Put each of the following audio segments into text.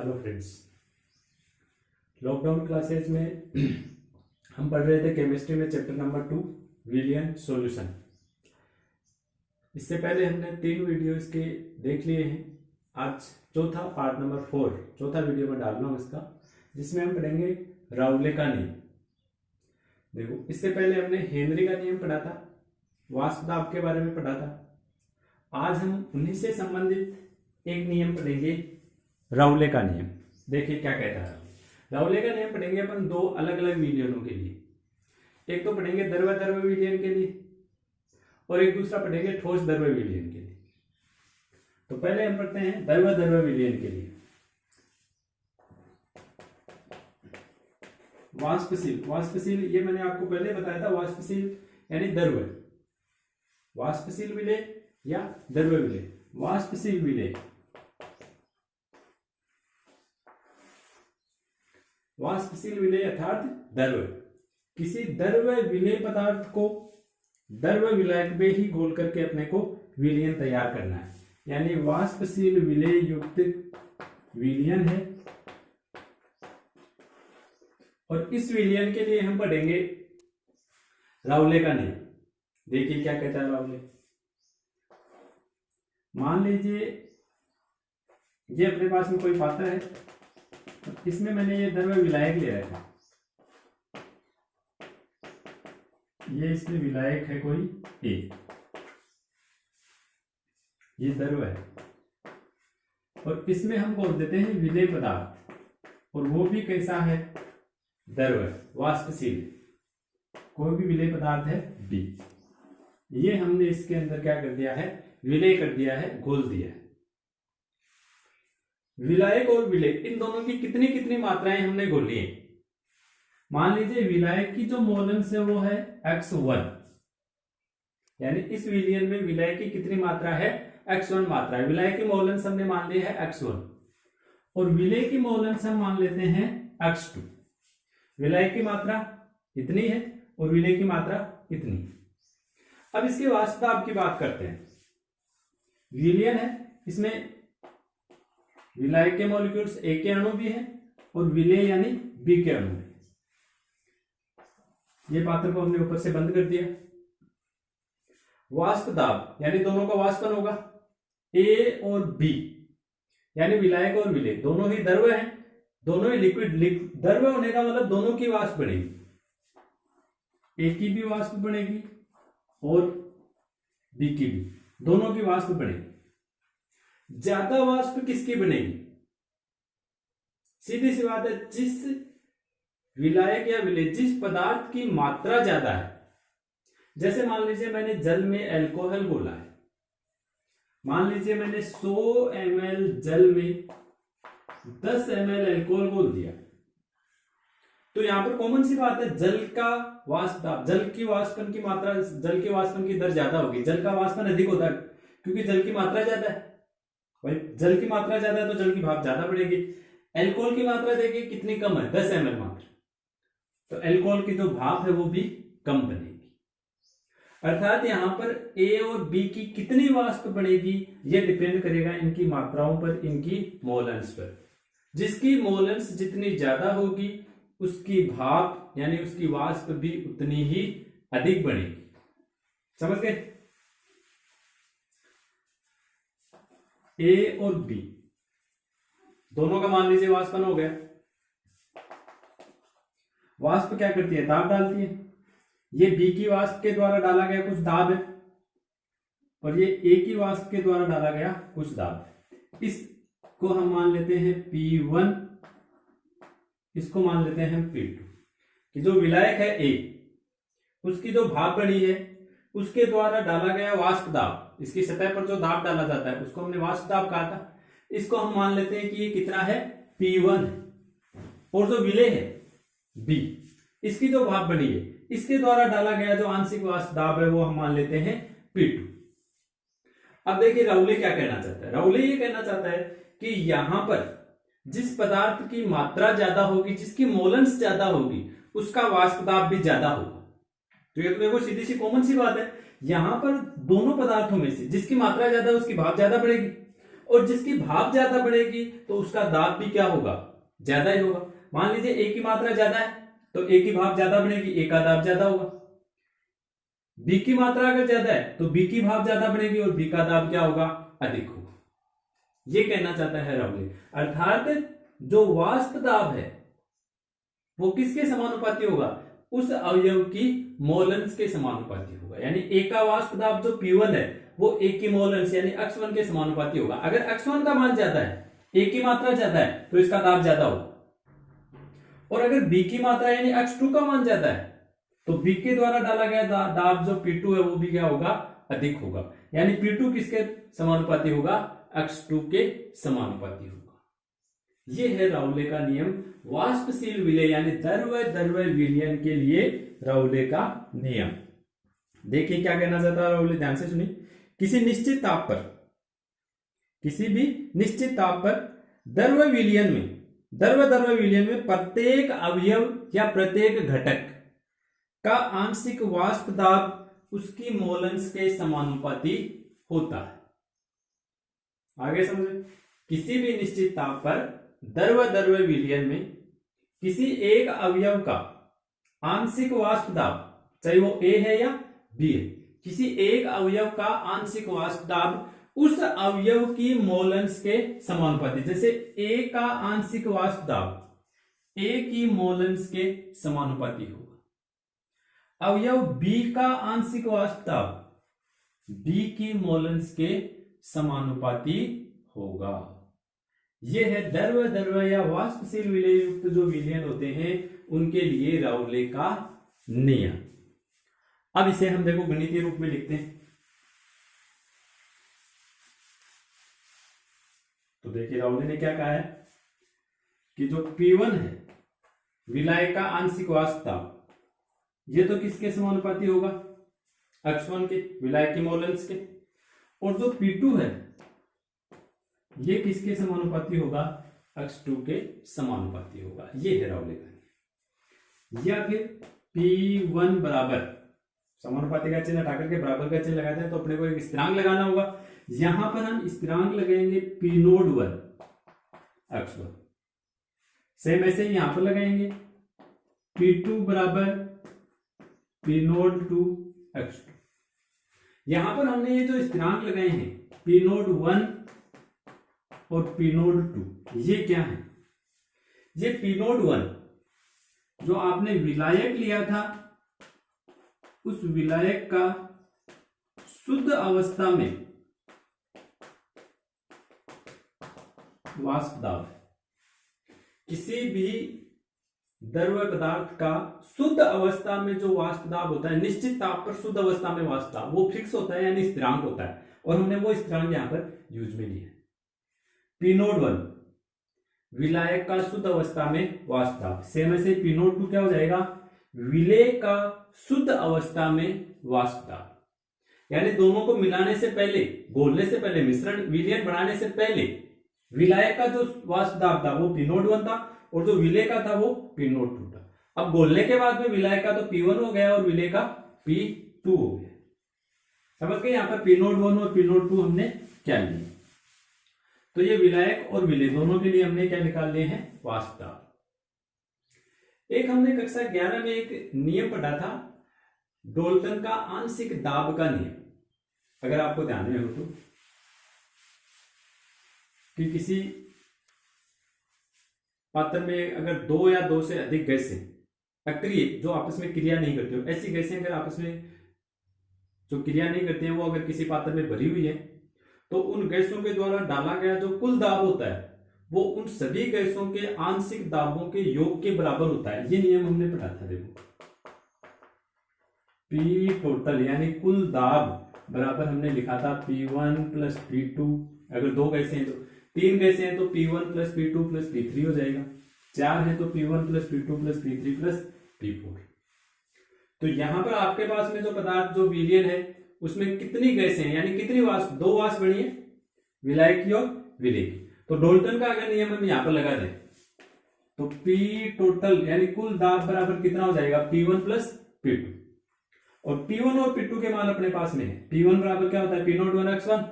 Hello friends. Lockdown classes में हम पढ़ रहे थे केमिस्ट्री में चैप्टर नंबर 2 विलियन सॉल्यूशन। इससे पहले हमने 3 वीडियो इसके देख लिए हैं। आज चौथा पार्ट नंबर 4 चौथा वीडियो में डाल रहा हूँ इसका, जिसमें हम पढ़ेंगे राउले का नियम। देखो, इससे पहले हमने हेनरी का नियम पढ़ा था, वाष्प दाब के बारे में पढ़ा था। आज हम उन्हीं से संबंधित एक नियम पढ़ेंगे, राउले का नियम। देखिए क्या कहता है। राउले का नियम पढ़ेंगे अपन 2 अलग अलग विलियनों के लिए। एक तो पढ़ेंगे द्रव्य विलियन के लिए और एक दूसरा पढ़ेंगे ठोस द्रव्य विलियन के लिए। तो पहले हम पढ़ते हैं द्रव्य विलियन के लिए। वाष्पशील ये मैंने आपको पहले बताया था। वाष्पशील यानी द्रव्य, वाष्पशील विलेय या द्रव्य विलेय। वाष्पशील विलेय, वाष्पशील विलेय अर्थात द्रव्य। किसी द्रव्य विलेय पदार्थ को द्रव्य विलायक में ही घोल करके अपने को विलयन तैयार करना है, यानी वाष्पशील विलेय युक्त विलयन है। और इस विलयन के लिए हम पढ़ेंगे राउले का नियम। देखिए क्या कहता है राउले। मान लीजिए ये अपने पास में कोई पात्र है, इसमें मैंने ये द्रव्य विलायक ले रखा है। ये इसमें विलायक है कोई ए, ये द्रव्य है, और इसमें हम बोल देते हैं विलेय पदार्थ, और वो भी कैसा है? द्रव्य, वाष्पशील। कोई भी विलेय पदार्थ है बी। ये हमने इसके अंदर क्या कर दिया है? विलेय कर दिया है, घोल दिया है। विलायक और विलेय इन दोनों की कितनी कितनी मात्राएं हमने घोली है। मान लीजिए विलायक की जो मोलेंस है वो है x1, यानी इस विलयन में विलायक की कितनी मात्रा है? x1 मात्रा है। विलायक की मोलेंस हमने मान लिया है x1 और विलेय की मोलेंस हम मान लेते हैं x2। विलायक की मात्रा इतनी है और विलेय की मात्रा इतनी। अब इसके वाष्प दाब की बात करते हैं। विलयन है, इसमें विलायक के मॉलिक्यूल्स ए के अणु भी हैं और विलेय यानी बी के अणु भी। ये पात्र को हमने ऊपर से बंद कर दिया। वाष्प दाब यानी दोनों का वाष्पन होगा ए और बी, यानी विलायक और विलेय दोनों ही द्रव्य हैं, दोनों ही लिक्विड। द्रव्य होने का मतलब दोनों की वाष्प बढ़ेगी, ए की भी वाष्प बढ़ेगी और बी की भी, दोनों की वाष्प बढ़ेगी। ज्यादा वाष्प किसकी बनेगी? सीधी सी बात है, जिस विलायक या विलेय, जिस पदार्थ की मात्रा ज्यादा है। जैसे मान लीजिए मैंने जल में अल्कोहल घोला है, मान लीजिए मैंने 100 ml जल में 10 ml अल्कोहल घोल दिया, तो यहां पर कॉमन सी बात है, जल का वाष्प दाब, जल की वाष्पन की मात्रा, जल के वाष्पन की दर ज्यादा होगी। जल का वाष्पन अधिक होता है क्योंकि जल की मात्रा ज्यादा है। भाई जल की मात्रा ज्यादा है तो जल की भाप ज्यादा बढ़ेगी। अल्कोहल की मात्रा देखिए कितनी कम है, 10 ml मात्र, तो अल्कोहल की जो भाप है वो भी कम बनेगी। अर्थात यहां पर ए और बी की कितनी वाष्प बढ़ेगी ये डिपेंड करेगा इनकी मात्राओं पर, इनकी मोलेंस पर। जिसकी मोलेंस जितनी ज्यादा होगी उसकी भाप यानी उसकी वाष्प भी उतनी ही अधिक बढ़ेगी। समझ गए? ए और बी दोनों का मान लीजिए वाष्पन हो गया। वाष्प क्या करती है? दाब डालती है। ये बी की वाष्प के द्वारा डाला गया कुछ दाब है और ये ए की वाष्प के द्वारा डाला गया कुछ दाब है। इसको हम मान लेते हैं P1, इसको मान लेते हैं P2। कि जो विलायक है ए, उसकी जो भाप बढ़ी है उसके द्वारा डाला गया वाष्प दाब, इसकी सतह पर जो दाब डाला जाता है उसको हमने वाष्प दाब कहा था। इसको हम मान लेते हैं कि ये कितना है? P1 है। और जो विलेय है B, इसकी जो भाप बढ़ी है इसके द्वारा डाला गया जो आंशिक वाष्प दाब है वो हम मान लेते हैं P2। अब देखिए राउले क्या कहना चाहता है। राउले ये कहना चाहता है कि यहां पर जिस पदार्थ की मात्रा ज्यादा होगी, जिसकी मोलेंस ज्यादा होगी, उसका वाष्प दाब भी ज्यादा होगा। तो ये तो देखो सीधी सी कॉमन सी बात है, यहां पर दोनों पदार्थों में से जिसकी मात्रा ज्यादा है उसकी भाप ज्यादा बढ़ेगी और जिसकी भाप ज्यादा बढ़ेगी तो उसका दाब भी क्या होगा, ज्यादा ही होगा। मान लीजिए ए की मात्रा ज्यादा है तो ए की भाप ज्यादा बढ़ेगी, ए का दाब ज्यादा होगा। बी की मात्रा अगर ज्यादा है तो बी की भाप ज्यादा बढ़ेगी और बी का दाब क्या होगा, अधिक होगा। ये कहना चाहता है राउले। अर्थात जो वाष्प दाब है वो किसके समानुपाती होगा, उस अवयव की मोलेंस के समानुपाती होगा। यानी ए का वाष्प दाब जो P1 है वो ए की मोलेंस यानी x1 के समानुपाती होगा। अगर x1 का मान ज्यादा है, ए की मात्रा ज्यादा है तो इसका दाब ज्यादा होगा। और अगर बी की मात्रा यानी x2 का मान ज्यादा है तो बी के द्वारा डाला गया दाब जो P2 है वो भी क्या होगा, अधिक होगा। यानी P2 किसके समानुपाती होगा, x2 के समानुपाती होगा। ये है राउले का नियम वाष्पशील विलय यानी द्रव्य विलयन के लिए राउले का नियम। देखिए क्या कहना चाहता है राउले, ध्यान से सुनिए। किसी भी निश्चित ताप पर द्रव्य विलयन में प्रत्येक अवयव या प्रत्येक घटक का आंशिक वाष्प दाब उसकी मोलेंस के समानुपाती होता है। आगे समझे, किसी भी निश्चित ताप पर द्रव्य विलयन में किसी एक अवयव का आंशिक वाष्प दाब, चाहे वो ए है या बी है, किसी एक अवयव का आंशिक वाष्प दाब उस अवयव की मोलेंस के समानुपाती। जैसे ए का आंशिक वाष्प दाब ए की मोलेंस के समानुपाती होगा। अवयव बी का आंशिक वाष्प दाब बी की मोलेंस के समानुपाती होगा। यह है द्रव्य या वाष्पशील विलय युक्त जो विलयन होते हैं उनके लिए राउले का नियम। अब इसे हम देखो गणितीय रूप में लिखते हैं। तो देखिए राउले ने क्या कहा है कि जो P1 है विलय का आंशिक वाष्प दाब, ये तो किसके समानुपाती होगा, x1 के, विलय की मोलेंस के। और जो P2 है ये किसके समानुपाती होगा, x2 के समानुपाती होगा। ये है राउले का नियम। या फिर P1 बराबर, समानुपाती का चिन्ह हटाकर के बराबर का चिन्ह लगाते हैं तो अपने को एक स्थिरांक लगाना होगा। यहां पर हम स्थिरांक लगाएंगे P01 x1। सेम ऐसे ही यहां पर लगाएंगे P2 बराबर P02 x2। यहां पर हमने ये जो स्थिरांक लगाए हैं P01 और P02, ये क्या है, ये P01 जो आपने विलायक लिया था उस विलायक का शुद्ध अवस्था में वाष्प दाब है। किसी भी द्रव्य पदार्थ का शुद्ध अवस्था में जो वाष्प दाब होता है, निश्चित ताप पर शुद्ध अवस्था में वाष्प दाब वो फिक्स होता है यानी स्थिरांक होता है, और हमने वो स्थिरांक यहां पर यूज में लिया है। P01 विलायक का शुद्ध अवस्था में वाष्प दाब, सेम ऐसे P02 क्या हो जाएगा, विलय का शुद्ध अवस्था में वाष्प दाब। यानी दोनों को मिलाने से पहले, घोलने से पहले, मिश्रण विलयन बनाने से पहले विलायक का जो वाष्प दाब था वो P01 था और जो विलय का था वो P02 था। अब घोलने के बाद में विलायक का तो P1 हो गया और विलय का P2 हो गया। समझ गए, यहां पर P01 और P02 हमने क्या लिया। तो ये विलायक और विलय दोनों के लिए हमने क्या निकाल लिए हैं, वाष्प दाब। एक हमने कक्षा 11 में एक नियम पढ़ा था, डाल्टन का आंशिक दाब का नियम, अगर आपको ध्यान में हो तो, कि किसी पात्र में अगर दो या दो से अधिक गैसें अक्रिय जो आपस में क्रिया नहीं करती हो, ऐसी गैसें अगर आपस में जो क्रिया नहीं करती हैं वो अगर किसी पात्र में भरी हुई है तो उन गैसों के द्वारा डाला गया जो कुल दाब होता है वो उन सभी गैसों के आंशिक दाबों के योग के बराबर होता है। ये नियम हमने पढ़ा था। देखो P टोटल यानी कुल दाब बराबर हमने लिखा था P1 प्लस P2। अगर दो गैसें हैं तो, तीन गैसें हैं तो P1 plus P2 plus P3 हो जाएगा, चार है तो P1 plus P2 plus P3 plus P4। तो यहां पर आपके पास में जो पदार्थ जो विलयन है उसमें कितनी गैसें हैं यानी कितनी वाष्प, दो वाष्प बनी है, विलायक की और विलय की। तो डाल्टन का अगर नियम हम यहां पर लगा दें तो P टोटल यानी कुल दाब बराबर कितना हो जाएगा, P1 प्लस P2। और P1 और P2 के मान अपने पास में है। P1 बराबर क्या होता है, P01 x1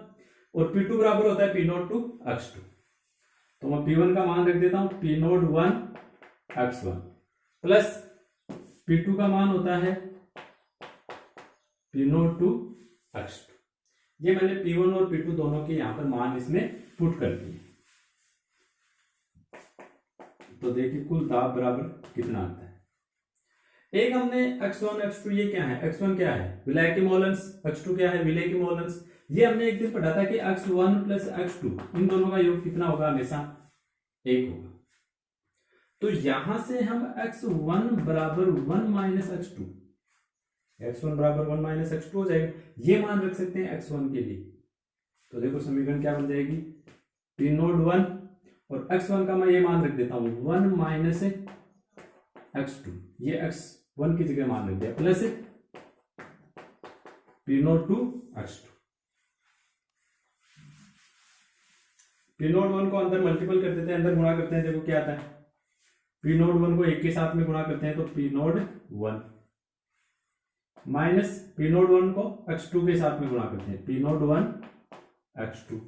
और P2 बराबर होता है P नोट टू x2। तो मैं P1 का मान रख देता हूं P note 1 x1 plus P2 का मान होता है P नोट 2 x2। ये मैंने P1 और P2 दोनों के यहां पर मान इसमें पुट कर दिए। तो देखिए कुल दाब बराबर कितना आता है। एक हमने x1 x2 ये क्या है, x1 क्या है विलायक की मोलेंस, x2 क्या है विलेय की मोलेंस। ये हमने एक दिन पढ़ा था कि x1 प्लस x2 इन दोनों का योग कितना होगा, हमेशा 1 होगा। तो यहां से हम x1 बराबर 1 माइनस x2, x1 बराबर 1 माइनस x2 हो जाएगा। ये मान रख सकते हैं x1 के लिए। तो देखो समीकरण क्या बन जाएगी, P नोट 1 और x1 का मैं ये मान रख देता हूं 1 माइनस x2, ये x1 की जगह मान रख दिया, plus P note 2 x2। P note 1 को अंदर मल्टीपल कर देते हैं, अंदर गुणा करते हैं, देखो क्या आता है। P नोट 1 को 1 के साथ में गुणा करते हैं तो P note 1 minus P note 1 को x2 के साथ में गुणा करते हैं P note 1 x2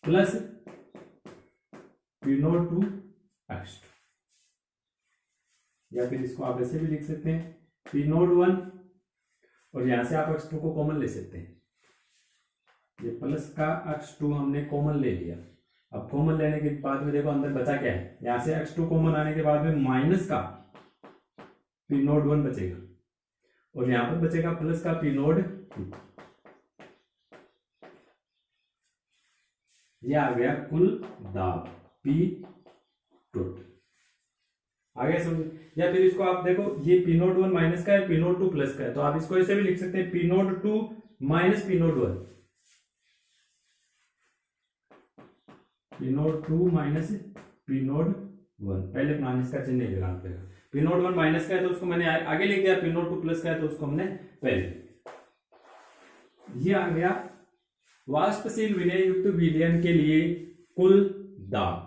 plus P note 2 x2। या फिर इसको आप ऐसे भी लिख सकते हैं P नोट 1 और यहां से आप x2 को कॉमन ले सकते हैं। ये प्लस का x2 हमने कॉमन ले लिया। अब कॉमन लेने के बाद में देखो अंदर बचा क्या है, यहां से x2 कॉमन आने के बाद में माइनस का P नोट 1 बचेगा और यहां पर बचेगा प्लस का P नोट 2। ये आ गया कुल दाब P टोटल। आगे समझ। या फिर इसको आप देखो ये P नोट 1 माइनस का है, P नोट 2 प्लस का है, तो आप इसको ऐसे भी लिख सकते हैं P note 2 minus P note 1, P note 2 minus P note 1। पहले माइनस का चिन्ह लगाना पड़ेगा। P नोट 1 माइनस का है तो उसको मैंने आगे लिख दिया, P नोट 2 प्लस का है तो उसको हमने पहले। ये आ गया वाष्पशील विलेय युक्त विलयन के लिए कुल दाब।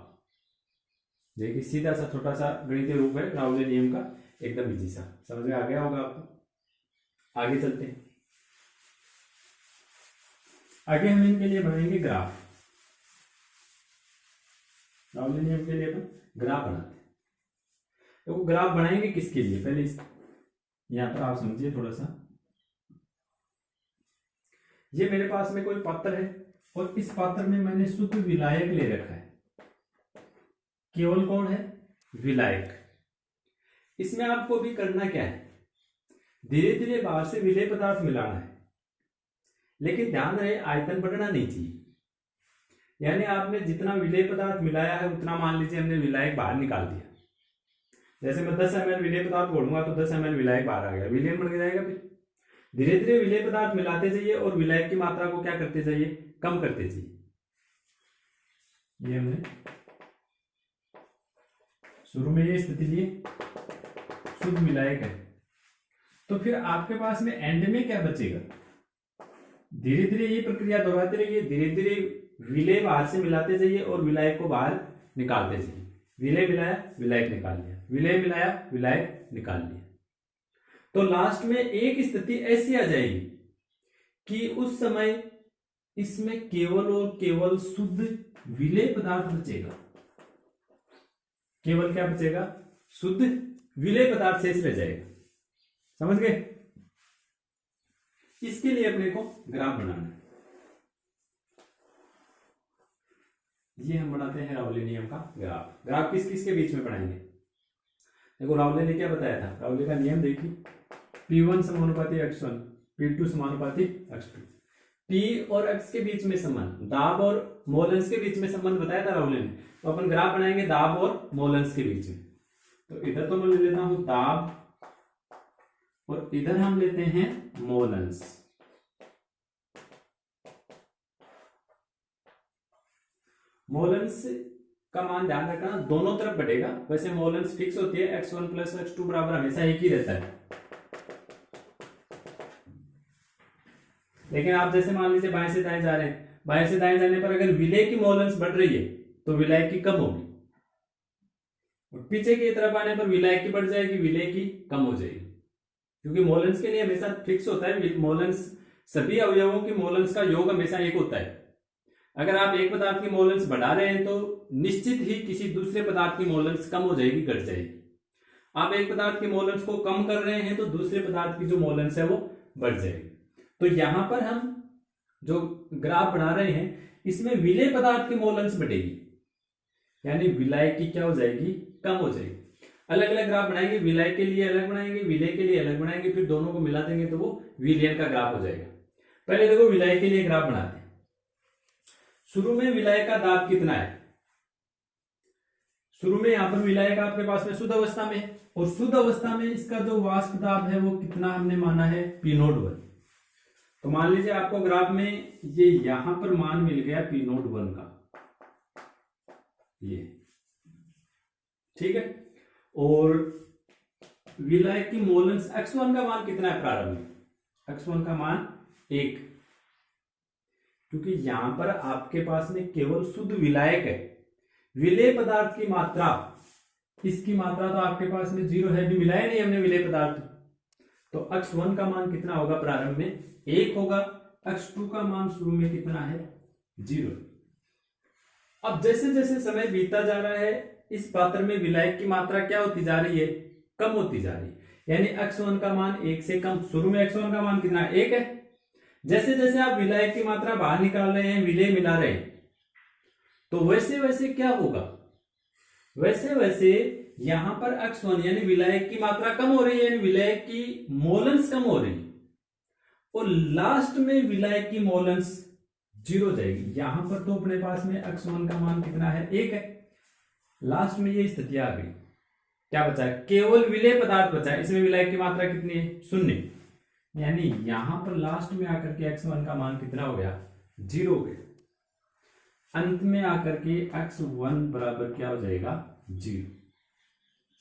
देखिए सीधा सा छोटा सा गणितीय रूप है राउले नियम का, एकदम इजी सा, समझ में आ गया होगा आपको। आगे चलते हैं। आगे हम इनके लिए बनाएंगे ग्राफ। राउले नियम के लिए अपन ग्राफ बनाते हैं। तो ग्राफ बनाएंगे किसके लिए, पहले यहां पर आप समझिए थोड़ा सा। ये मेरे पास में कोई पात्र है और इस पात्र में मैंने शुद्ध विलायक ले रखा है। केवल कौन है, विलायक। इसमें आपको भी करना क्या है, धीरे धीरे बाहर से विलेय पदार्थ मिलाना है, लेकिन ध्यान रहे आयतन बढ़ना नहीं चाहिए। यानी आपने जितना विलेय पदार्थ मिलाया है उतना मान लीजिए हमने विलायक बाहर निकाल दिया। जैसे मैं 10 ml विलेय पदार्थ घोलूंगा तो 10 ml विलायक बाहर आ गया, विलयन बढ़ जाएगा। फिर धीरे धीरे विलेय पदार्थ मिलाते जाइए और विलायक की मात्रा को क्या करते जाइए, कम करते जाइए। ये हमने शुरू में ये स्थिति लिए, शुद्ध विलायक है। तो फिर आपके पास में एंड में क्या बचेगा, धीरे धीरे ये प्रक्रिया दोहराते रहिए, धीरे धीरे विलेय बाहर से मिलाते जाइए और विलायक को बाहर निकालते जाइए। विलेय मिलाया, विलायक निकाल लिया, विलेय मिलाया, विलायक निकाल लिया। तो लास्ट में एक स्थिति ऐसी आ जाएगी कि उस समय इसमें केवल और केवल शुद्ध विलेय पदार्थ बचेगा। केवल क्या बचेगा, शुद्ध विलेय पदार्थ शेष रह जाएगा। समझ गए। इसके लिए अपने को ग्राफ बनाना है। ये हम बनाते हैं राउले नियम का ग्राफ। ग्राफ किस किस के बीच में बनाएंगे, देखो राउले ने क्या बताया था, राउले का नियम देखिए, P1 समानुपाती x1, P2 समानुपाती x2। P और x के बीच में संबंध, दाब और मोलेंस के बीच में संबंध बताया था राउले ने। तो अपन ग्राफ बनाएंगे दाब और मोलेंस के बीच में। तो इधर तो मैं ले लेता हूं दाब और इधर हम लेते हैं मोलेंस। मोलेंस का मान ध्यान रखना दोनों तरफ बढ़ेगा। वैसे मोलेंस फिक्स होती है, x1 प्लस x2 बराबर हमेशा एक ही रहता है। लेकिन आप जैसे मान लीजिए बाएं से दाएं जा रहे हैं, बाएं से दाएं जाने पर अगर विलेय की मोलेंस बढ़ रही है तो विलायक की कम होगी, और पीछे की तरफ आने पर विलायक की बढ़ जाएगी, विलेय की कम हो जाएगी। क्योंकि मोलेंस के लिए हमेशा फिक्स होता है, मोलेंस सभी अवयवों की मोलेंस का योग हमेशा एक होता है। अगर आप एक पदार्थ की मोलेंस बढ़ा रहे हैं तो निश्चित ही किसी दूसरे पदार्थ की मोलेंस कम हो जाएगी, घट जाएगी। आप एक पदार्थ की मोलेंस को कम कर रहे हैं तो दूसरे पदार्थ की जो मोलेंस है वो बढ़ जाएगी। तो यहां पर हम जो ग्राफ बना रहे हैं इसमें विलेय पदार्थ की मोलेंस बढ़ेगी, यानी विलाय की क्या हो जाएगी, कम हो जाएगी। अलग अलग ग्राफ बनाएंगे, विलाय के लिए अलग बनाएंगे, विलेय के लिए अलग बनाएंगे, फिर दोनों को मिला देंगे तो वो विलयन का ग्राफ हो जाएगा। पहले देखो विलाय के लिए ग्राफ बनाते हैं। शुरू में विलाय का दाब कितना है, शुरू में यहां पर विलाय का आपके पास में शुद्ध अवस्था में है, और शुद्ध अवस्था में इसका जो वाष्प दाब है वो कितना हमने माना है, P01। तो मान लीजिए आपको ग्राफ में ये यहां पर मान मिल गया P01 का, ये ठीक है। और विलायक की मोलेंस x1 का मान कितना है प्रारंभ में, x1 का मान 1, क्योंकि यहां पर आपके पास में केवल शुद्ध विलायक है। विलेय पदार्थ की मात्रा, इसकी मात्रा तो आपके पास में 0 है, भी मिलाया नहीं हमने विलेय पदार्थ, तो x1 का मान कितना होगा प्रारंभ में, 1 होगा। x2 का मान शुरू में कितना है, 0। अब जैसे जैसे समय बीतता जा रहा है इस पात्र में विलायक की मात्रा क्या होती जा रही है, कम होती जा रही है, यानी x1 का मान 1 से कम। शुरू में x1 का मान कितना है, 1 है। जैसे जैसे आप विलायक की मात्रा बाहर निकाल रहे हैं, विलेय मिला रहे हैं, तो वैसे वैसे क्या होगा, वैसे वैसे यहां पर x1 यानी विलायक की मात्रा कम हो रही है, यानी विलायक की मोलेंस कम हो रही है, और लास्ट में विलायक की मोलेंस 0 हो जाएगी। यहां पर तो अपने पास में x1 का मान कितना है, 1 है। लास्ट में ये स्थिति आ गई, क्या बचा है, केवल विलेय पदार्थ बचा है, इसमें विलायक की मात्रा कितनी है, 0, यानी यहां पर लास्ट में आकर के x1 का मान कितना हो गया, 0 हो गया। अंत में आकर के x1 बराबर क्या हो जाएगा, 0।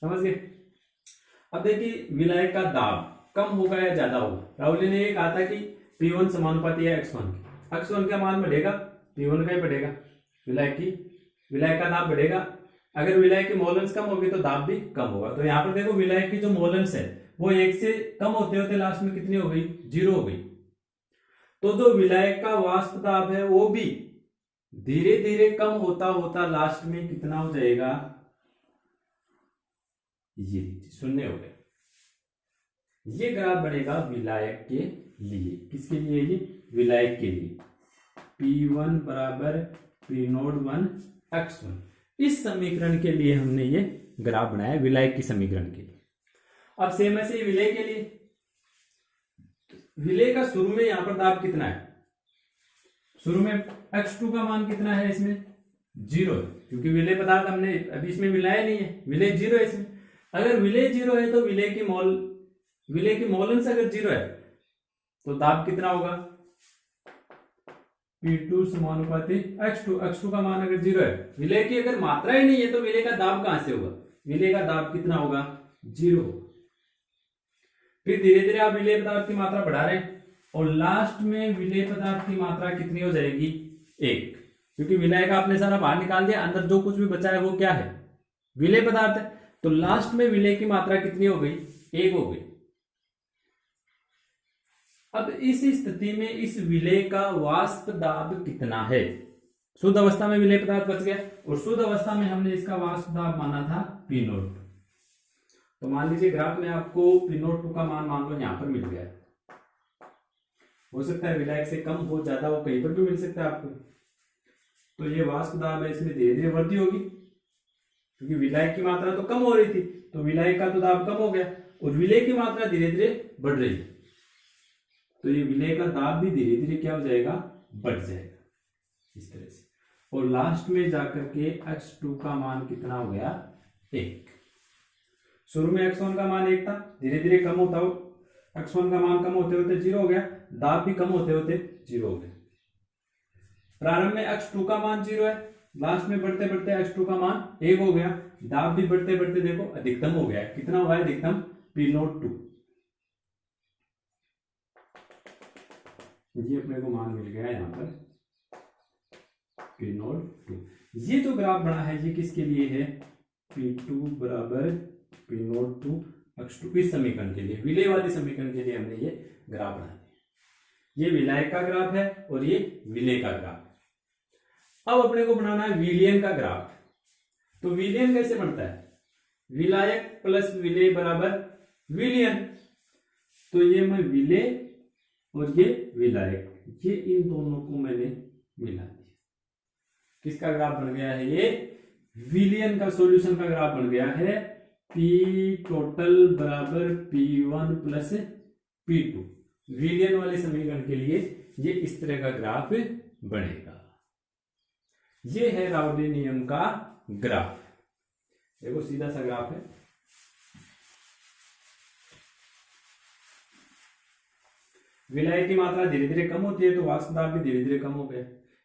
समझ गए। अब देखिए विलायक का दाब कम होगा या ज्यादा होगा। राहुल ने ये कहा था कि P1 समानुपाती है x1 के, x1 का मान बढ़ेगा, P1 का ही बढ़ेगा, विलायक का दाब बढ़ेगा। अगर विलायक की मोलेंस कम होगी तो दाब भी कम होगा। तो यहां पर देखो विलायक की जो मोलेंस है वो 1 से कम होते होते लास्ट में कितनी हो गई, 0 हो गई। तो जो विलायक का वाष्प दाब है वो भी धीरे धीरे कम होता होता लास्ट में कितना हो जाएगा, ये 0 हो गया। ये ग्राफ बनेगा विलायक के लिए, किसके लिए, ये विलायक के लिए। P1 बराबर P01 x1, इस समीकरण के लिए हमने ये ग्राफ बनाया, विलायक की समीकरण के लिए। अब सेम ऐसे ही विलेय के लिए, विलेय का शुरू में यहां पर दाब कितना है, शुरू में x2 का मान कितना है, इसमें 0 है, क्योंकि विलेय पदार्थ हमने अभी इसमें मिलाया नहीं है, विलेय 0 है इसमें। अगर विलेय 0 है तो विलेय की मोलेंस अगर 0 है तो दाब कितना होगा, P2 समानुपाती x2 का मान अगर 0 है, विलेय की अगर मात्रा ही नहीं है तो विलेय का दाब कहां से होगा, विलेय का दाब कितना होगा, 0। फिर धीरे धीरे आप विलेय पदार्थ की मात्रा बढ़ा रहे हैं और लास्ट में विलेय पदार्थ की मात्रा कितनी हो जाएगी, 1, क्योंकि विलेय का आपने सारा बाहर निकाल दिया, अंदर जो कुछ भी बचा है वो क्या है, विलेय पदार्थ है। तो लास्ट में विलेय की मात्रा कितनी हो गई, 1 हो गई। अब इस स्थिति में इस विलेय का वाष्प दाब कितना है, शुद्ध अवस्था में विलेय पदार्थ बच गया और शुद्ध अवस्था में हमने इसका वाष्प दाब माना था P02। तो मान लीजिए ग्राफ में आपको P02 का मान लो यहां पर मिल गया, हो सकता है विलायक से कम हो, ज्यादा हो, कहीं पर भी मिल सकता है आपको। तो ये वाष्प दाब है, इसमें धीरे धीरे वृद्धि होगी, क्योंकि विलायक की मात्रा तो कम हो रही थी, तो विलायक का तो दाब कम हो गया और विलेय की मात्रा धीरे धीरे बढ़ रही है, तो ये विलेय का दाब भी धीरे धीरे क्या हो जाएगा, बढ़ जाएगा इस तरह से। और लास्ट में जाकर के x2 का मान कितना हो गया, 1। शुरू में x1 का मान 1 था, धीरे धीरे कम होता हो, x1 का मान कम होते होते 0 हो गया, दाब भी कम होते होते 0 हो गया। प्रारंभ में x2 का मान 0 है, लास्ट में बढ़ते बढ़ते x2 का मान 1 हो गया, दाब भी बढ़ते बढ़ते देखो अधिकतम हो गया। कितना हुआ है अधिकतम, P02। ये अपने को मान मिल गया यहाँ पर P02। ये जो ग्राफ बना है ये किसके लिए है, P2 बराबर P02 x2, इस समीकरण के लिए, विलेय वाले समीकरण के लिए हमने ये ग्राफ बना दिया। ये विलायक का ग्राफ है और ये विलेय का ग्राफ है। अब अपने को बनाना है विलयन का ग्राफ। तो विलयन कैसे बनता है? विलायक प्लस विलेय बराबर विलयन। तो ये मैं विलेय और ये विलायक, ये इन दोनों को मैंने मिला दिया। किसका ग्राफ बन गया है? ये विलयन का सॉल्यूशन का ग्राफ बन गया है। P टोटल बराबर P1 प्लस P2। विलयन वाले समीकरण के लिए ये इस तरह का ग्राफ बनेगा। ये है राउली नियम का ग्राफ। देखो सीधा सा ग्राफ है। विलय की मात्रा धीरे धीरे कम होती है तो वाष्प दाब भी धीरे धीरे कम हो गया।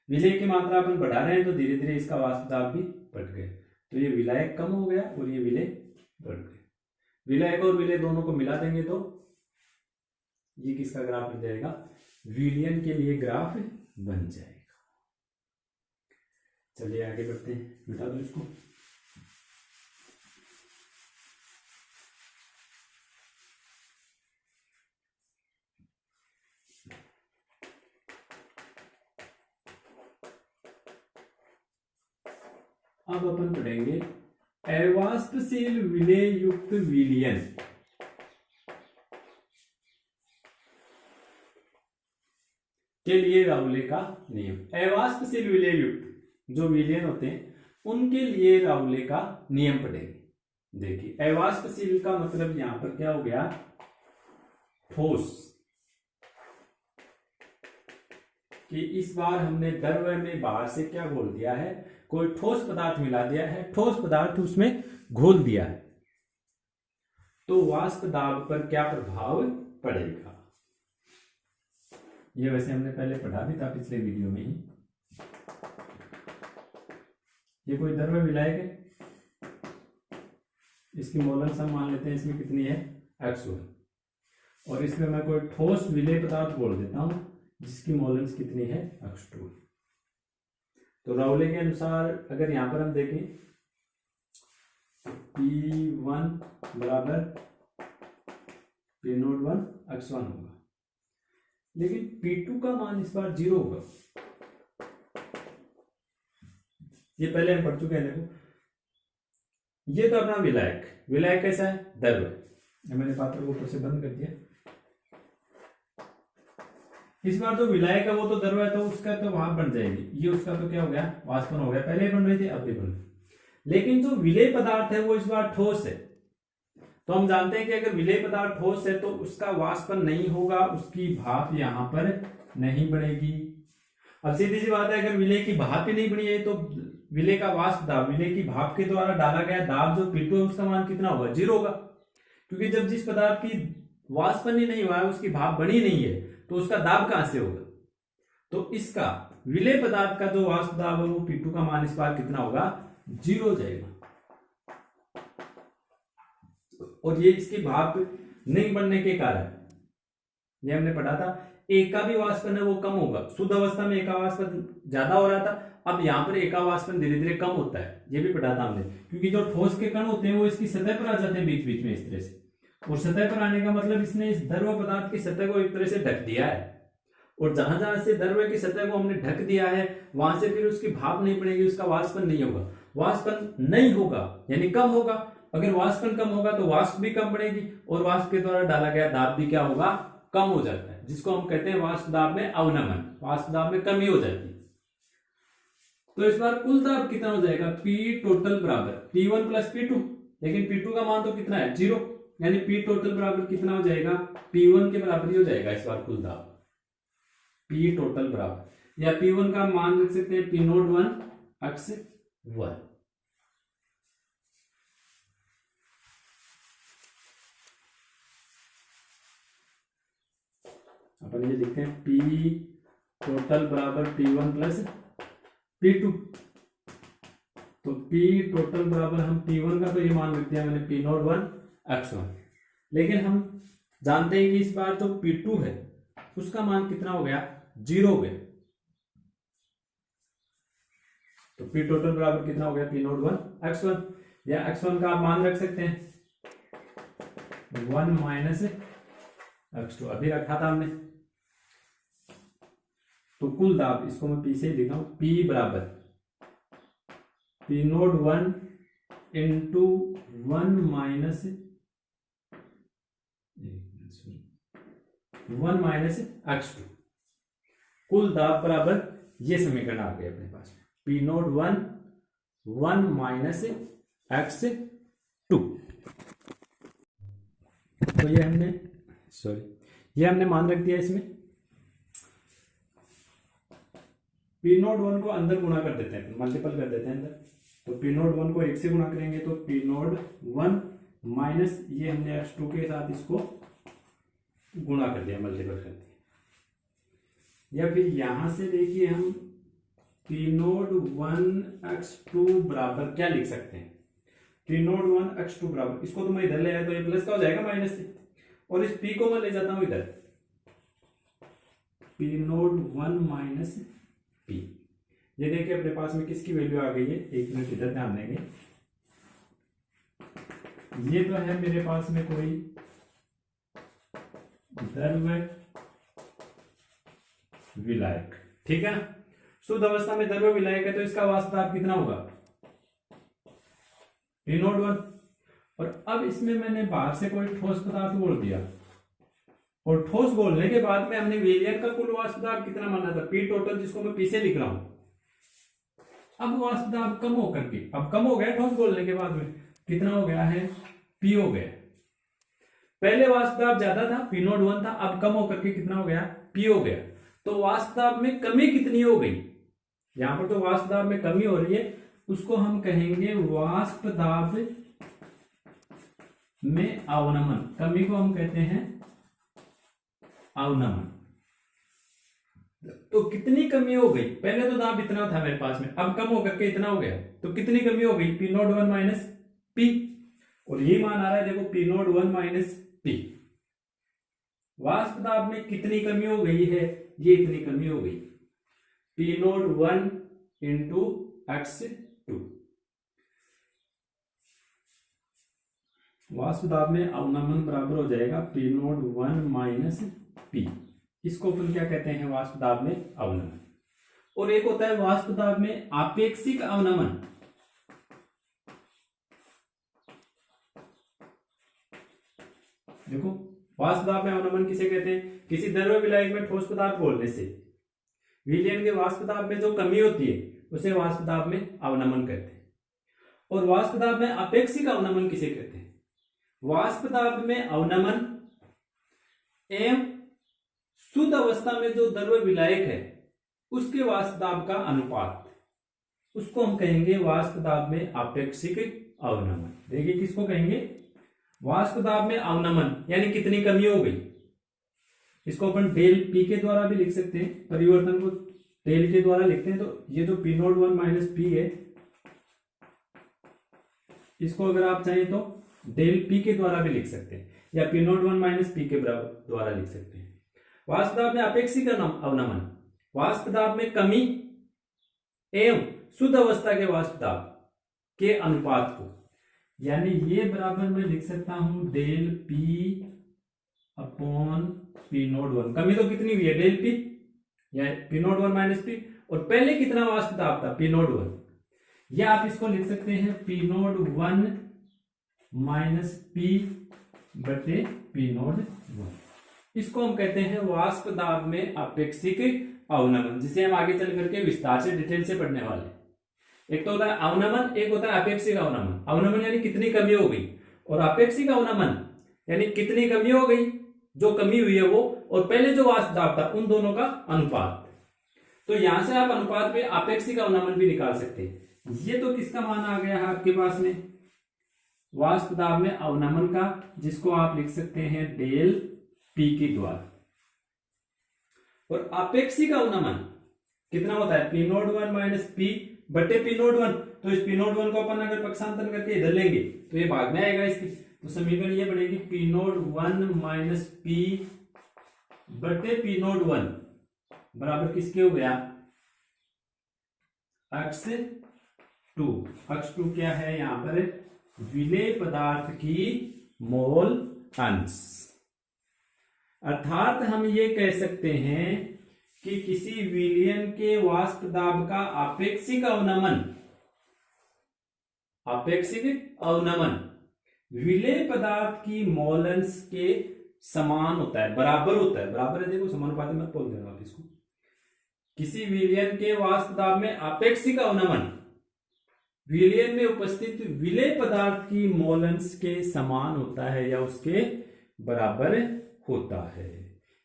विलय की मात्रा अपन बढ़ा रहे हैं तो धीरे धीरे इसका वाष्प दाब भी बढ़ गया। तो ये विलायक कम हो गया और ये विलय बढ़ गया। विलायक और विलय दोनों को मिला देंगे तो ये किसका ग्राफ बन जाएगा? विलयन के लिए ग्राफ बन जाएगा। चलिए आगे बढ़ते हैं, मिटा दो इसको। अब अपन पढ़ेंगे अवाष्पशील विलेय युक्त विलयन। के लिए राउले का नियम। अवाष्पशील विलेय युक्त जो विलयन होते हैं उनके लिए राउले का नियम पढ़ेंगे। देखिए अवाष्पशील का मतलब यहां पर क्या हो गया? ठोस। कि इस बार हमने द्रव्य में बाहर से क्या घोल दिया है? कोई ठोस पदार्थ मिला दिया है, ठोस पदार्थ उसमें घोल दिया है, तो वाष्प दाब पर क्या प्रभाव पड़ेगा? ये वैसे हमने पहले पढ़ा भी था पिछले वीडियो में ही। ये कोई द्रव्य विलायक है, इसकी मोलर सम मान लेते हैं, इसमें कितनी है? X1। और इसमें मैं कोई ठोस विलेय पदार्थ बोल देता हूं जिसकी मोलेंस कितनी है? X2। तो राउले के अनुसार अगर यहां पर हम देखें P1 बराबर P01 X1 होगा, लेकिन P2 का मान इस बार 0 होगा। ये पहले हम पढ़ चुके हैं। देखो ये तो अपना विलायक। विलायक कैसा है? द्रव्य। मैंने पात्र को ऊपर से बंद कर दिया। इस बार जो विलायक है वो तो द्रव्य है, तो उसका तो भाप बन जाएगी। ये उसका तो क्या हो गया? वाष्पन हो गया। पहले बन रही थी, अब भी बन रही। लेकिन जो विलेय पदार्थ है वो इस बार ठोस है। तो हम जानते हैं कि अगर विलेय पदार्थ ठोस है तो उसका वाष्पन नहीं होगा, उसकी भाप यहां पर नहीं बनेगी। अब सीधी सी बात है, अगर विलेय की भाप ही नहीं बनी है तो विलेय का वाष्प दाब, विलेय की भाप के द्वारा डाला गया दाब जो P2 है उसका मान कितना होगा? 0 होगा। क्योंकि जब जिस पदार्थ की वाष्पन ही नहीं हुआ है, उसकी भाप बनी नहीं है, तो उसका दाब कहां से होगा? तो इसका विलेय पदार्थ का जो वाष्प दाब है वो P2 का मान इस बार कितना होगा? 0 हो जाएगा। और ये इसकी भाप नहीं बनने के कारण, ये हमने पढ़ा था, एक का भी वाष्पन है वो कम होगा। शुद्ध अवस्था में एका वाष्पन ज्यादा हो रहा था, अब यहां पर एका वाष्पन धीरे धीरे कम होता है। ये भी पढ़ा था हमने, क्योंकि जो ठोस के कण होते हैं वो इसकी सतह पर आ जाते हैं बीच बीच में इस तरह से। और सतह पर आने का मतलब इसने इस द्रव पदार्थ की सतह को एक तरह से ढक दिया है। और जहां जहां से द्रव्य की सतह को हमने ढक दिया है वहां से फिर उसकी भाप नहीं बनेगी, उसका वाष्पन नहीं होगा। वाष्पन नहीं होगा यानी कम होगा। अगर वाष्पन कम होगा तो वाष्प भी कम बनेगी और वाष्प के द्वारा डाला गया दाब भी क्या होगा? कम हो जाता है, जिसको हम कहते हैं वाष्प दाब में अवनमन, वाष्प दाब में कमी हो जाती है। तो इस बार कुल दाब कितना हो जाएगा? P टोटल बराबर P1 प्लस P2। लेकिन P2 का मान तो कितना है? 0। यानी P टोटल बराबर कितना हो जाएगा? P1 के बराबर ही हो जाएगा इस बार कुल दाब। P टोटल बराबर, या P1 का मान रख सकते हैं P01 X1। अपन ये लिखते हैं P टोटल बराबर P1 प्लस P2। तो P टोटल बराबर हम P1 का तो ये मान रख दिया मैंने P01 X1। लेकिन हम जानते हैं कि इस बार जो P2 है उसका मान कितना हो गया? 0 हो गया। तो P टोटल बराबर कितना हो गया? P01 X1। या X1 का आप मान रख सकते हैं 1 माइनस X2, अभी रखा था हमने। तो कुल दाब, इसको मैं P से लिखा हूं, P बराबर P naught 1 into 1 minus 1 minus x2, कुल दाब बराबर ये समीकरण आ गया अपने पास। पी नोट 1 माइनस x2, तो ये हमने मान रख दिया इसमें। पी नोट 1 को अंदर गुणा कर देते हैं, मल्टीपल कर देते हैं अंदर। तो पी नोट 1 को 1 से गुणा करेंगे तो पी नोट 1 माइनस ये हमने x2 के साथ इसको गुणा कर दिया, मल्टीपल कर दिया। या फिर यहां से देखिए हम पी नोट 1 x2 बराबर क्या लिख सकते हैं, पी नोट 1 x2 बराबर, इसको तो मैं इधर ले आया तो ये प्लस का हो जाएगा माइनस से, और इस पी को मैं ले जाता हूं इधर, पी नोट 1 माइनस पी। ये देखिए अपने पास में किसकी वैल्यू आ गई है, एक मिनट इधर ध्यान देंगे। ये तो है मेरे पास में कोई द्रव्य विलायक, ठीक है। शुद्ध अवस्था में द्रव्य विलायक है तो इसका वास्तव कितना होगा, पी नोट 1। और अब इसमें मैंने बाहर से कोई ठोस पदार्थ बोल दिया, और ठोस बोलने के बाद में हमने विलयन का कुल वाष्प दाब कितना माना था, पी टोटल, जिसको मैं पी से लिख रहा हूं। अब वाष्प दाब कम होकर के, अब कम हो गया ठोस बोलने के बाद में, कितना हो गया है, पी हो गया। पहले वाष्प दाब ज्यादा था, पी नोट 1 था, अब कम होकर के कितना हो गया, पी हो गया। तो वाष्प दाब में कमी कितनी हो गई, यहां पर तो वाष्प दाब में कमी हो रही है, उसको हम कहेंगे वाष्प दाब में अवनमन, कमी को हम कहते हैं अवनमन। तो कितनी कमी हो गई, पहले तो दाब इतना था मेरे पास में, अब कम होकर के इतना हो गया, तो कितनी कमी हो गई, पी नोट 1 माइनस पी। और ये मान आ रहा है देखो, पी नोट 1 माइनस पी। वाष्प दाब में कितनी कमी हो गई है, ये इतनी कमी हो गई, पी नोट 1 इंटू x2। वाष्प दाब में अवनमन बराबर हो जाएगा पी नोट 1 माइनस पी। इसको अपन क्या कहते हैं, वाष्प दाब में अवनमन। और एक होता है वाष्प दाब में आपेक्षिक अवनमन। देखो वाष्प दाब में अवनमन किसे कहते हैं, किसी द्रव्य विलायक में ठोस पदार्थ घोलने से विलयन के वाष्प दाब में जो कमी होती है उसे वाष्प दाब में अवनमन कहते हैं। और वाष्प दाब में अपेक्षिक अवनमन किसे कहते हैं, वाष्प दाब में अवनमन एवं शुद्ध अवस्था में जो द्रव्य विलायक है उसके वाष्प दाब का अनुपात, उसको हम कहेंगे वाष्प दाब में अपेक्षिक अवनमन। देखिए किसको कहेंगे, वाष्प दाब में अवनमन, यानी कितनी कमी हो गई। इसको अपन डेल पी के द्वारा भी लिख सकते हैं, परिवर्तन को डेल के द्वारा लिखते हैं। तो ये जो पी नोट 1 माइनस पी है, इसको अगर आप चाहें तो डेल पी के द्वारा भी लिख सकते हैं, या पी नोट 1 माइनस पी के द्वारा लिख सकते हैं। वाष्प दाब में अपेक्षिक अवनमन, वाष्प दाब में कमी एवं शुद्ध अवस्था के वाष्प दाब के अनुपात को, यानी ये बराबर मैं लिख सकता हूं del P upon P naught 1। कमी तो कितनी हुई है, डेल पी या पी नोट 1 माइनस पी, और पहले कितना वाष्प दाब था, पी नोट 1। या आप इसको लिख सकते हैं पी नोट 1 माइनस पी बटे पी नोट 1। इसको हम कहते हैं वाष्प दाब में अपेक्षिक अवनमन, जिसे हम आगे चल करके विस्तार से डिटेल से पढ़ने वाले हैं। एक तो होता है अवनमन, एक होता है अपेक्षिक अवनमन। अवनमन यानी कितनी कमी हो गई, और अपेक्षिक अवनमन यानी कितनी कमी हो गई, जो कमी हुई है वो, और पहले जो वाष्प दाब था, उन दोनों का अनुपात। तो यहां से आप अनुपात में अपेक्षिक अवनमन भी निकाल सकते हैं। ये तो किसका मान आ गया है आपके पास में, वाष्प दाब में अवनमन का, जिसको आप लिख सकते हैं डेल पी के द्वारा। और अपेक्षिक अवनमन कितना होता है, पी नोट 1 माइनस पी बटे पी नोट 1। तो इस पी नोट 1 को अपन अगर पक्षांतर करके इधर लेंगे तो ये भाग में आएगा इसकी, तो समीकरण ये बनेगी पी नोट 1 माइनस पी बटे पी नोट 1 बराबर किसके हो गया, x2। x2 क्या है यहां पर, विलेय पदार्थ की मोल अंश। अर्थात हम ये कह सकते हैं कि किसी विलयन के वाष्प दाब का अपेक्षिक अवनमन आपेक्षिक अवनमन विलेय पदार्थ की मोलेंस के समान होता है, बराबर होता है। बराबर है, देखो समानुपाती मत बोल देना आप इसको। किसी विलयन के वाष्प दाब में आपेक्षिक अवनमन विलयन में उपस्थित विलेय पदार्थ की मोलेंस के समान होता है या उसके बराबर होता है।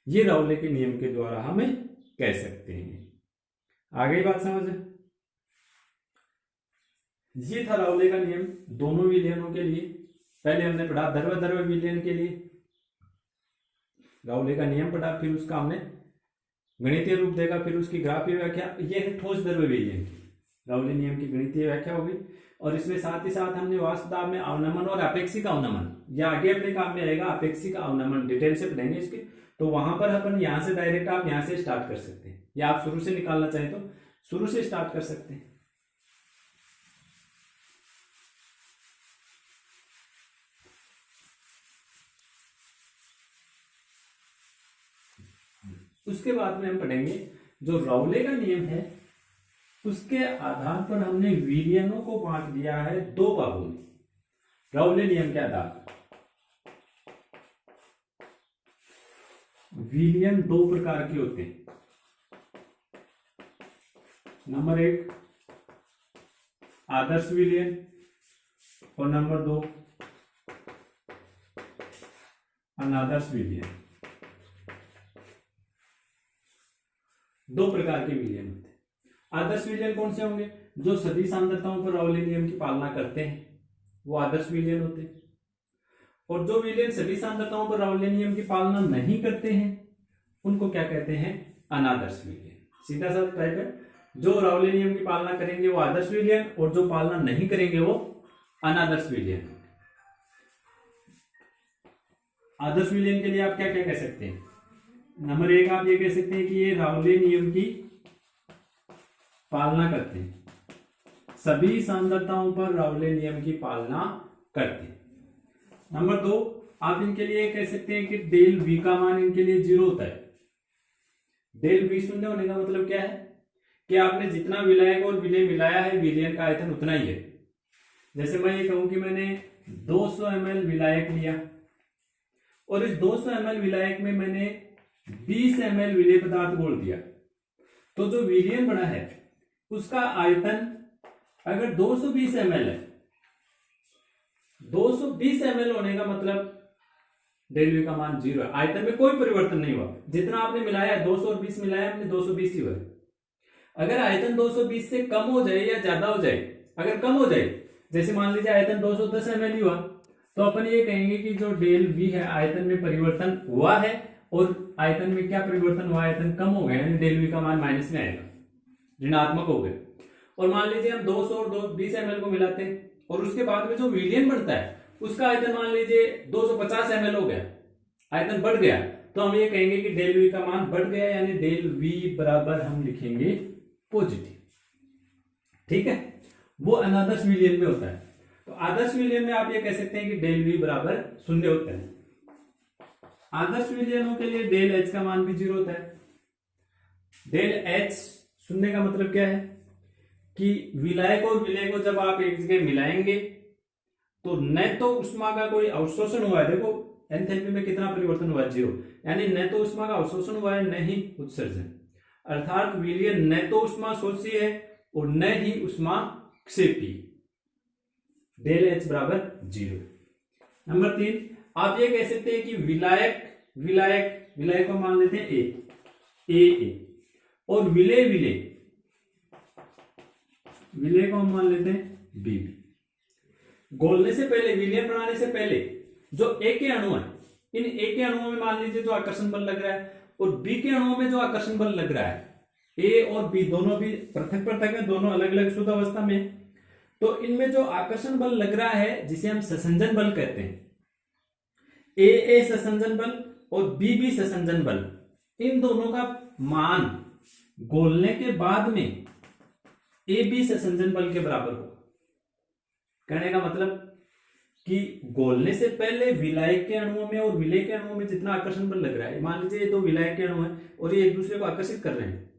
ये राउले के नियम के द्वारा हम कह सकते हैं। आगे बात समझ। ये था राउले का नियम दोनों विलयनों के लिए। पहले हमने पढ़ा द्रव्य विलयन के लिए राउले का नियम पढ़ा, फिर उसका हमने गणितीय रूप देखा, फिर उसकी ग्राफीय व्याख्या। ये है ठोस द्रव्य विलयन की राउले नियम की गणितीय व्याख्या होगी। और इसमें साथ ही साथ हमने वाष्प दाब में अवनमन और अपेक्षिक अवनमन, या आगे अपने काम में आएगा अपेक्षिक अवनमन, डिटेल से पढ़ेंगे इसके। तो वहां पर अपन यहां से डायरेक्ट आप यहां से स्टार्ट कर सकते हैं, या आप शुरू से निकालना चाहें तो शुरू से स्टार्ट कर सकते हैं। उसके बाद में हम पढ़ेंगे जो राउले का नियम है, उसके आधार पर हमने विलयनों को बांट दिया है दो भागों में। राउले नियम के आधार पर विलयन दो प्रकार के होते हैं। नंबर 1 आदर्श विलयन और नंबर 2 अनादर्श विलयन। दो प्रकार के विलयन होते हैं। आदर्श विलयन कौन से होंगे? जो सभी सांद्रताओं पर राउले नियम की पालना करते हैं, वो आदर्श विलयन होते हैं। और जो विलयन सभी सांद्रताओं पर राउले नियम की पालना नहीं करते हैं, उनको क्या कहते हैं? अनादर्श विलयन। सीधा सा टाइप है, जो राउले नियम की पालना करेंगे वो आदर्श विलयन, और जो पालना नहीं करेंगे वो अनादर्श विलयन। आदर्श विलयन के लिए आप क्या क्या कह सकते हैं? नंबर 1 आप ये कह सकते हैं कि ये राउले नियम की पालना करते हैं, सभी सांद्रताओं पर राउले नियम की पालना करते हैं। नंबर 2 आप इनके लिए कह सकते हैं कि डेल वी का मान इनके लिए 0 होता है। डेल वी शून्य होने का मतलब क्या है कि आपने जितना विलायक और विलेय मिलाया है, विलयन का आयतन उतना ही है। जैसे मैं ये कहूं कि मैंने 200 ml विलायक लिया और इस 200 ml विलायक में मैंने 20 ml विलेय पदार्थ घोल दिया, तो जो विलयन बना है उसका आयतन अगर 220 ml है, 220 ml होने का मतलब डेल वी का मान 0 है। आयतन में कोई परिवर्तन नहीं हुआ, जितना आपने मिलाया 220 मिलाया आपने 220 ही हुआ। अगर आयतन 220 से कम हो जाए या ज्यादा हो जाए, अगर कम हो जाए, जैसे मान लीजिए आयतन 210 ml हुआ, तो अपन ये कहेंगे कि जो डेल वी है आयतन में परिवर्तन हुआ है, और आयतन में क्या परिवर्तन हुआ? आयतन कम हो गया, यानी डेल वी का मान माइनस में आएगा, ऋणात्मक हो गए। और मान लीजिए हम 200 और 220 ml को मिलाते हैं और उसके बाद में जो विलयन बनता है उसका आयतन मान लीजिए 250 ml हो गया, आयतन बढ़ गया, तो हम ये कहेंगे कि डेल वी का मान बढ़ गया, यानी डेल वी बराबर हम लिखेंगे पॉजिटिव। ठीक है, वो अनादर्श विलयन में होता है। तो आदर्श विलयन में आप ये कह सकते हैं कि डेल वी बराबर 0 होता है। आदर्श विलयनों के लिए डेल एच का मान भी 0 होता है। डेल एच 0 का मतलब क्या है कि विलायक और विलेय को जब आप एक जगह मिलाएंगे तो न तो उष्मा का कोई अवशोषण हुआ है, देखो एंथैल्पी में कितना परिवर्तन हुआ है? 0, यानी न तो उष्मा का अवशोषण हुआ है न ही उत्सर्जन, अर्थात विलयन न तो उष्मा शोषी है और न ही उष्मा क्षेपी। डेल एच बराबर 0। नंबर 3 आप ये कह सकते हैं कि विलायक को मान लेते हैं ए और विलेय को हम मान लेते हैं बी। घोलने से पहले, विलयन बनाने से पहले जो ए के अणु है, इन ए के अणुओं में मान लीजिए जो आकर्षण बल लग रहा है, और बी के अणुओं में जो आकर्षण बल लग रहा है, ए और बी दोनों भी पृथक है, दोनों अलग अलग शुद्ध अवस्था में। तो इनमें जो आकर्षण बल लग रहा है जिसे हम ससंजन बल कहते हैं, ए ससंजन बल और बी ससंजन बल, इन दोनों का मान घोलने के बाद में ए बी ससंजन बल के बराबर होगा। कहने का मतलब कि घोलने से पहले विलायक के अणुओं में और विलेय के अणुओं में जितना आकर्षण बल लग रहा है, मान लीजिए ये दो विलायक के अणु हैं और ये एक दूसरे को आकर्षित कर रहे हैं,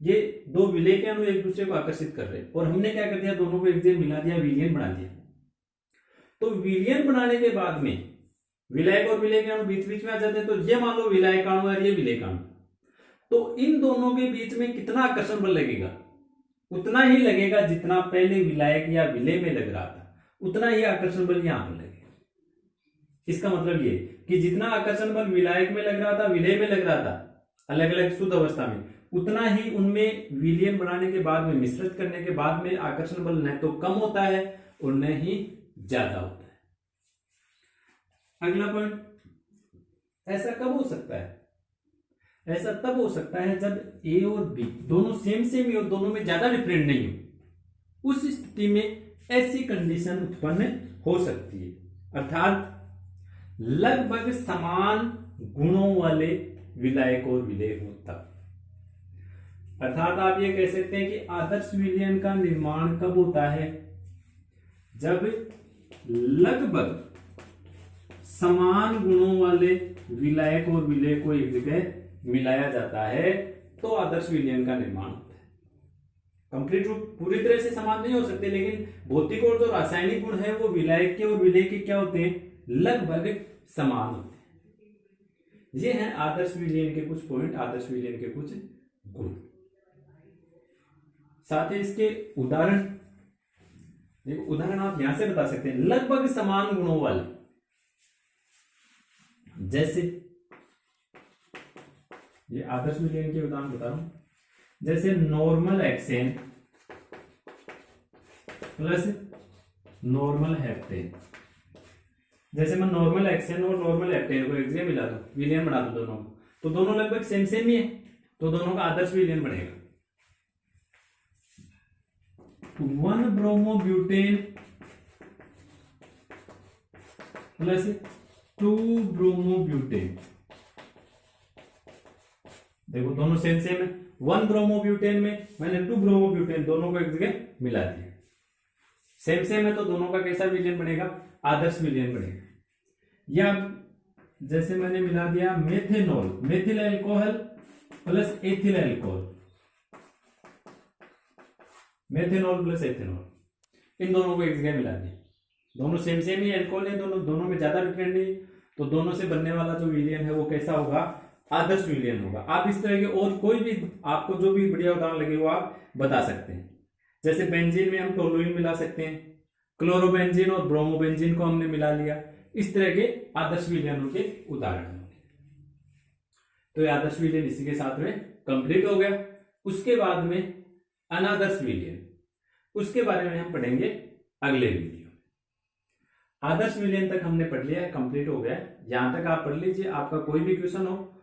ये दो विलेय के अणु एक दूसरे को आकर्षित कर रहे हैं, और हमने क्या कर दिया? दोनों को एक जगह मिला दिया, विलयन बना दिया। तो विलयन बनाने के बाद में विलायक और विलेय के अणु बीच बीच में आ जाते हैं। तो ये मान लो विलायक अणु और ये विलेय अणु, तो इन दोनों के बीच में कितना आकर्षण बल लगेगा? उतना ही लगेगा जितना पहले विलायक या विलेय में लग रहा था, उतना ही आकर्षण बल यहां पर लगेगा। इसका मतलब ये कि जितना आकर्षण बल विलायक में लग रहा था, विलेय में लग रहा था अलग अलग शुद्ध अवस्था में, उतना ही उनमें विलयन बनाने के बाद में, मिश्रित करने के बाद में आकर्षण बल न तो कम होता है और न ही ज्यादा होता है। अगला पॉइंट, ऐसा कब हो सकता है? ऐसा तब हो सकता है जब ए और बी दोनों सेम सेम हो, दोनों में ज्यादा डिफरेंट नहीं हो। उस स्थिति में ऐसी कंडीशन उत्पन्न हो सकती है, अर्थात लगभग समान गुणों वाले विलायक और विलेय हो तब। अर्थात आप ये कह सकते हैं कि आदर्श विलयन का निर्माण कब होता है? जब लगभग समान गुणों वाले विलायक और विलेय को एक जगह मिलाया जाता है, तो आदर्श विलयन का निर्माण होता है। कंप्लीट रूप पूरी तरह से समान नहीं हो सकते, लेकिन भौतिक और जो रासायनिक गुण है वो विलायक के और विलेय के क्या होते हैं? लगभग समान होते हैं। ये हैं आदर्श विलयन के कुछ पॉइंट, आदर्श विलयन के कुछ गुण। साथ ही इसके उदाहरण, देखो उदाहरण आप यहां से बता सकते हैं, लगभग समान गुणों वाले, जैसे ये आदर्श विलयन के उदाहरण बता रहा हूं, जैसे normal hexane plus normal heptane. जैसे मैं नॉर्मल हेक्सेन और नॉर्मल हेप्टेन को एक जगह मिला दूं, विलयन बना दूं दोनों को, तो दोनों लगभग सेम सेम ही है, तो दोनों का आदर्श विलयन बनेगा। 1 ब्रोमोब्यूटेन प्लस 2 ब्रोमोब्यूटेन, देखो दोनों सेम सेम है। 1 ब्रोमोब्यूटेन में मैंने 2 ब्रोमोब्यूटेन दोनों को एक जगह मिला दिया, सेम सेम है, तो दोनों का कैसा विलयन बनेगा? आदर्श विलयन बनेगा। या जैसे मैंने मिला दिया methanol, methyl alcohol plus ethyl alcohol, methanol plus ethanol, इन दोनों को एक जगह मिला दिया, दोनों सेम सेम ही अल्कोहल है, दोनों में ज्यादा डिफरेंट नहीं, तो दोनों से बनने वाला जो विलयन है वो कैसा होगा? आदर्श विलयन होगा। आप इस तरह के और कोई भी आपको जो भी बढ़िया उदाहरण लगे वो आप बता सकते हैं। जैसे बेंजीन में हम टोलुइन मिला सकते हैं, क्लोरोबेंजीन और ब्रोमोबेंजीन को हमने मिला लिया, इस तरह के आदर्श विलयनों के उदाहरण होंगे। तो ये आदर्श विलयन इसी के साथ में कंप्लीट हो गया। उसके बाद में अनादर्श विलयन, उसके बारे में हम पढ़ेंगे अगले वीडियो। आदर्श विलयन तक हमने पढ़ लिया है, कंप्लीट हो गया। यहां तक आप पढ़ लीजिए। आपका कोई भी क्वेश्चन हो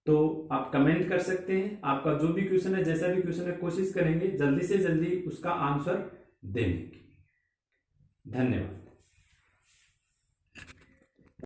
तो आप कमेंट कर सकते हैं। आपका जो भी क्वेश्चन है, जैसा भी क्वेश्चन है, कोशिश करेंगे जल्दी से जल्दी उसका आंसर देने की। धन्यवाद।